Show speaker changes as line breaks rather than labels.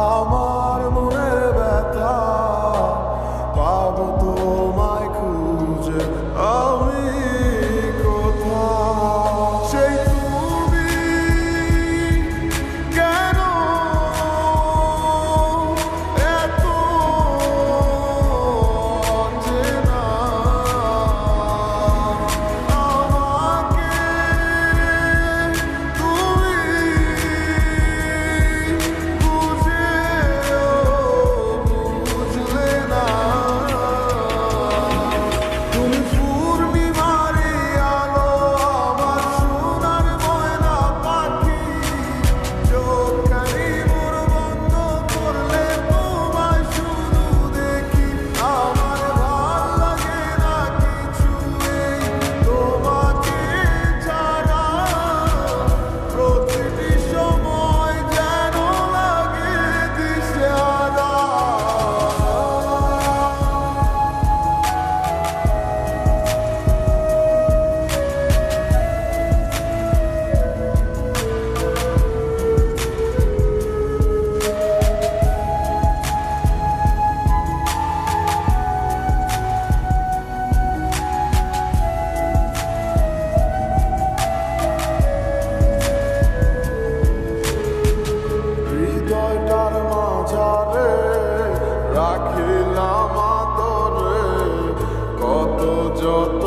আমার মনের ব্যথা পাবো তোমায় খুঁজে আমি কোথাও সেই তুমি কেন এত অচেনা আমাকে তুমি বুঝলে না তুমি পূর্ণিমারি আলো আমার সোনার ময়না পাখি চোখখানি মোর বন্ধ করলে তোমায় শুধু দেখি আমার ভাল লাগে না কিছুই তোমাকে ছাড়া প্রতিটি সময় যেন লাগে দিশেহারা হৃদয়টার মাঝারে রাখিলাম আদরে কত যত